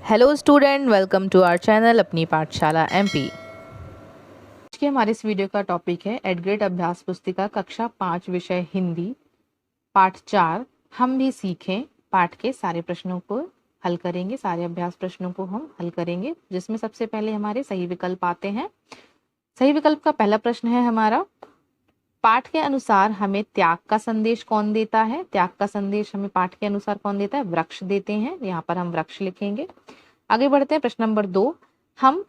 Hello student, welcome to our channel Apni Pathshala MP. आज के हमारे इस वीडियो का टॉपिक है एट ग्रेड अभ्यास पुस्तिका कक्षा 5 विषय हिंदी पाठ 4 हम भी सीखें पाठ के सारे प्रश्नों को हल करेंगे। सारे अभ्यास प्रश्नों को हम हल करेंगे, जिसमें सबसे पहले हमारे सही विकल्प आते हैं। सही विकल्प का पहला प्रश्न है हमारा, पाठ के अनुसार हमें त्याग का संदेश कौन देता है। त्याग का संदेश हमें पाठ के अनुसार कौन देता है? वृक्ष देते हैं। यहाँ पर हम वृक्ष लिखेंगे। आगे बढ़ते हैं। प्रश्न नंबर 2, हम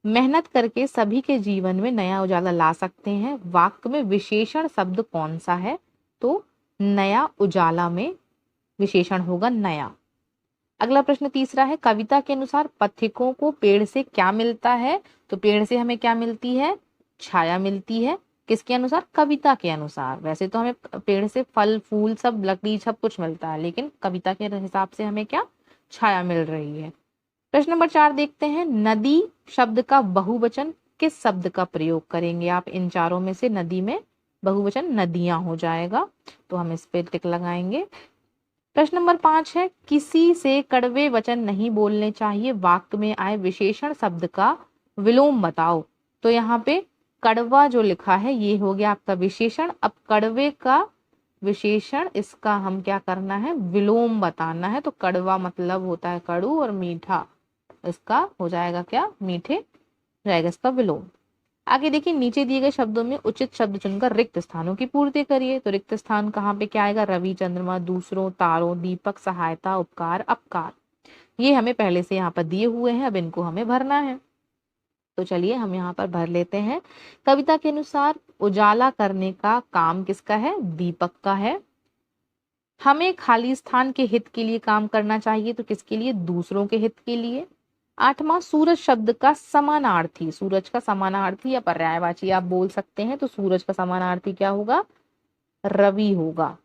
मेहनत करके सभी के जीवन में नया उजाला ला सकते हैं। वाक्य में विशेषण शब्द कौन सा है? तो नया उजाला में विशेषण होगा नया। अगला प्रश्न तीसरा है, कविता के अनुसार पथिकों को पेड़ से क्या मिलता है? तो पेड़ से हमें क्या मिलती है? छाया मिलती है। किसके अनुसार? कविता के अनुसार। वैसे तो हमें पेड़ से फल फूल सब लकड़ी सब कुछ मिलता है, लेकिन कविता के हिसाब से हमें क्या? छाया मिल रही है। प्रश्न नंबर 4 देखते हैं, नदी शब्द का बहुवचन किस शब्द का प्रयोग करेंगे आप? इन चारों में से नदी में बहुवचन नदियां हो जाएगा, तो हम इस पे टिक लगाएंगे। प्रश्न नंबर 5 है, किसी से कड़वे वचन नहीं बोलने चाहिए। वाक्य में आए विशेषण शब्द का विलोम बताओ। तो यहाँ पे कड़वा जो लिखा है ये हो गया आपका विशेषण। अब कड़वे का विशेषण, इसका हम क्या करना है? विलोम बताना है। तो कड़वा मतलब होता है कड़ू और मीठा, इसका हो जाएगा क्या? मीठे जाएगा इसका विलोम। आगे देखिए, नीचे दिए गए शब्दों में उचित शब्द चुनकर रिक्त स्थानों की पूर्ति करिए। तो रिक्त स्थान कहाँ पे क्या आएगा? रवि, चंद्रमा, दूसरों, तारों, दीपक, सहायता, उपकार, अपकार। ये हमें पहले से यहाँ पर दिए हुए हैं, अब इनको हमें भरना है। तो चलिए हम यहाँ पर भर लेते हैं। कविता के अनुसार उजाला करने का काम किसका है? दीपक का है। हमें खाली स्थान के हित के लिए काम करना चाहिए। तो किसके लिए? दूसरों के हित के लिए। 8वां, सूरज शब्द का समानार्थी। सूरज का समानार्थी या पर्यायवाची आप बोल सकते हैं। तो सूरज का समानार्थी क्या होगा? रवि होगा।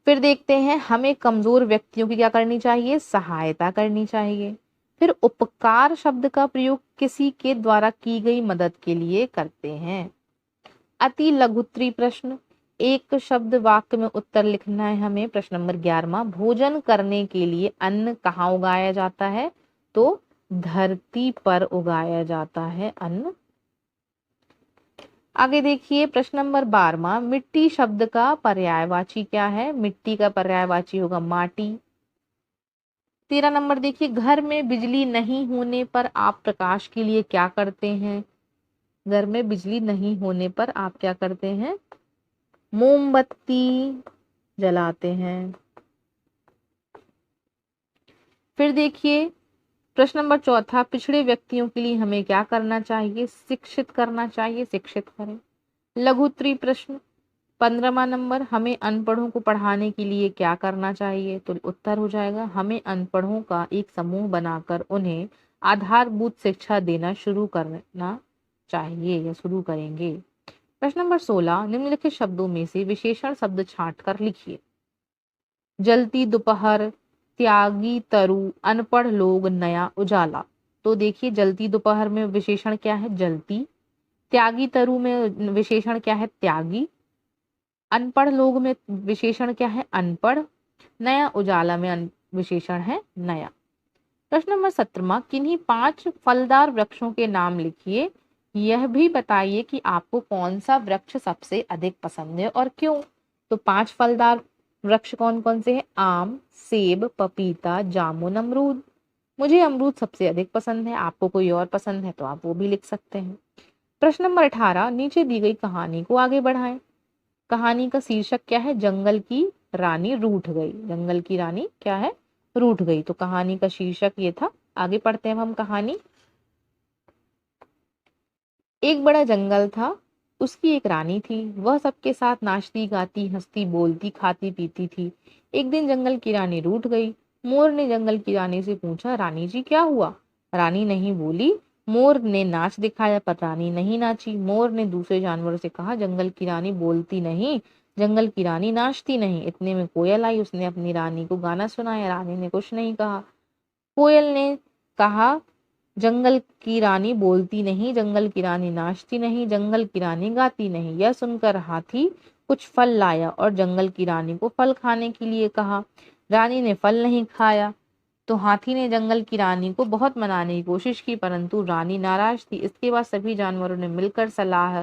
फिर देखते हैं, हमें कमजोर व्यक्तियों की क्या करनी चाहिए? सहायता करनी चाहिए। फिर उपकार शब्द का प्रयोग किसी के द्वारा की गई मदद के लिए करते हैं। अति लघुत्तरी प्रश्न, एक शब्द वाक्य में उत्तर लिखना है हमें। प्रश्न नंबर 11वां, भोजन करने के लिए अन्न कहाँ उगाया जाता है? तो धरती पर उगाया जाता है अन्न। आगे देखिए, प्रश्न नंबर 12वां, मिट्टी शब्द का पर्यायवाची क्या है? मिट्टी का पर्यायवाची होगा माटी। 13 नंबर देखिए, घर में बिजली नहीं होने पर आप प्रकाश के लिए क्या करते हैं? घर में बिजली नहीं होने पर आप क्या करते हैं? मोमबत्ती जलाते हैं। फिर देखिए, प्रश्न नंबर 4, पिछड़े व्यक्तियों के लिए हमें क्या करना चाहिए? शिक्षित करना चाहिए, शिक्षित करें। लघुत्तरी प्रश्न 15वां नंबर, हमें अनपढ़ों को पढ़ाने के लिए क्या करना चाहिए? तो उत्तर हो जाएगा, हमें अनपढ़ों का एक समूह बनाकर उन्हें आधारभूत शिक्षा देना शुरू करना चाहिए या शुरू करेंगे। प्रश्न नंबर 16, निम्नलिखित शब्दों में से विशेषण शब्द छांट कर लिखिए। जलती दोपहर, त्यागी तरु, अनपढ़ लोग, नया उजाला। तो देखिए, जलती दोपहर में विशेषण क्या है? जलती। त्यागी तरु में विशेषण क्या है? त्यागी। अनपढ़ लोग में विशेषण क्या है? अनपढ़। नया उजाला में विशेषण है नया। प्रश्न नंबर 17, किन्हीं 5 फलदार वृक्षों के नाम लिखिए। यह भी बताइए कि आपको कौन सा वृक्ष सबसे अधिक पसंद है और क्यों। तो 5 फलदार वृक्ष कौन कौन से हैं? आम, सेब, पपीता, जामुन, अमरूद। मुझे अमरूद सबसे अधिक पसंद है। आपको कोई और पसंद है तो आप वो भी लिख सकते हैं। प्रश्न नंबर 18, नीचे दी गई कहानी को आगे बढ़ाएं। कहानी का शीर्षक क्या है? जंगल की रानी रूठ गई। जंगल की रानी क्या है? रूठ गई। तो कहानी का शीर्षक ये था। आगे पढ़ते हैं हम कहानी। एक बड़ा जंगल था, उसकी एक रानी थी। वह सबके साथ नाचती, गाती, हंसती, बोलती, खाती, पीती थी। एक दिन जंगल की रानी रूठ गई। मोर ने जंगल की रानी से पूछा, रानी जी क्या हुआ? रानी नहीं बोली। मोर ने नाच दिखाया पर रानी नहीं नाची। मोर ने दूसरे जानवरों से कहा, जंगल की रानी बोलती नहीं, जंगल की रानी नाचती नहीं। इतने में कोयल आई, उसने अपनी रानी को गाना सुनाया। रानी ने कुछ नहीं कहा। कोयल ने कहा, जंगल की रानी बोलती नहीं, जंगल की रानी नाचती नहीं, जंगल की रानी गाती नहीं। यह सुनकर हाथी कुछ फल लाया और जंगल की रानी को फल खाने के लिए कहा। रानी ने फल नहीं खाया। तो हाथी ने जंगल की रानी को बहुत मनाने की कोशिश की, परंतु रानी नाराज थी। इसके बाद सभी जानवरों ने मिलकर सलाह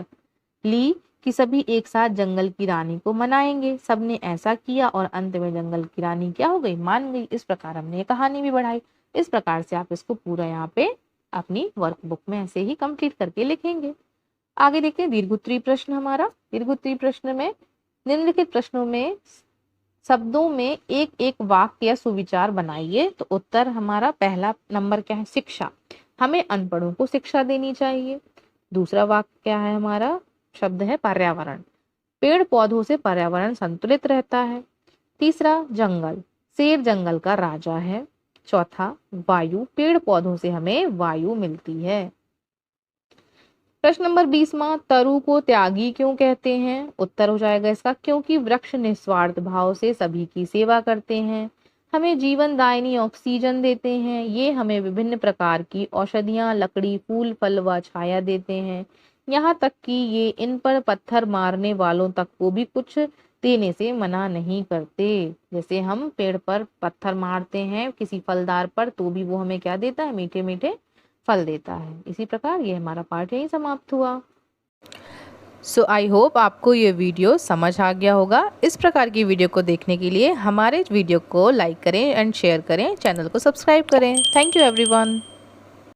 ली कि सभी एक साथ जंगल की रानी को मनाएंगे। सबने ऐसा किया और अंत में जंगल की रानी क्या हो गई, मान गई। इस प्रकार हमने ये कहानी भी बढ़ाई। इस प्रकार से आप इसको पूरा यहाँ पे अपनी वर्कबुक में ऐसे ही कंप्लीट करके लिखेंगे। आगे देखते हैं दीर्घोत्तरीय प्रश्न। हमारा दीर्घोत्तरीय प्रश्न में निम्नलिखित प्रश्नों में शब्दों में एक एक वाक्य या सुविचार बनाइए। तो उत्तर हमारा पहला नंबर क्या है, शिक्षा। हमें अनपढ़ों को शिक्षा देनी चाहिए। दूसरा वाक्य क्या है, हमारा शब्द है पर्यावरण। पेड़ पौधों से पर्यावरण संतुलित रहता है। तीसरा जंगल, शेर जंगल का राजा है। चौथा वायु, पेड़ पौधों से हमें वायु मिलती है। प्रश्न नंबर 20वां, तरु को त्यागी क्यों कहते हैं। उत्तर हो जाएगा इसका, क्योंकि वृक्ष निस्वार्थ भाव से सभी की सेवा करते हैं, हमें जीवनदायिनी ऑक्सीजन देते हैं, ये हमें विभिन्न प्रकार की औषधियां, लकड़ी, फूल, फल व छाया देते हैं, यहाँ तक कि ये इन पर पत्थर मारने वालों तक को भी कुछ देने से मना नहीं करते। जैसे हम पेड़ पर पत्थर मारते हैं किसी फलदार पर, तो भी वो हमें क्या देता है, मीठे मीठे फल देता है। इसी प्रकार ये हमारा पाठ यहीं समाप्त हुआ। सो आई होप आपको ये वीडियो समझ आ गया होगा। इस प्रकार की वीडियो को देखने के लिए हमारे वीडियो को लाइक करें एंड शेयर करें, चैनल को सब्सक्राइब करें। Thank you everyone.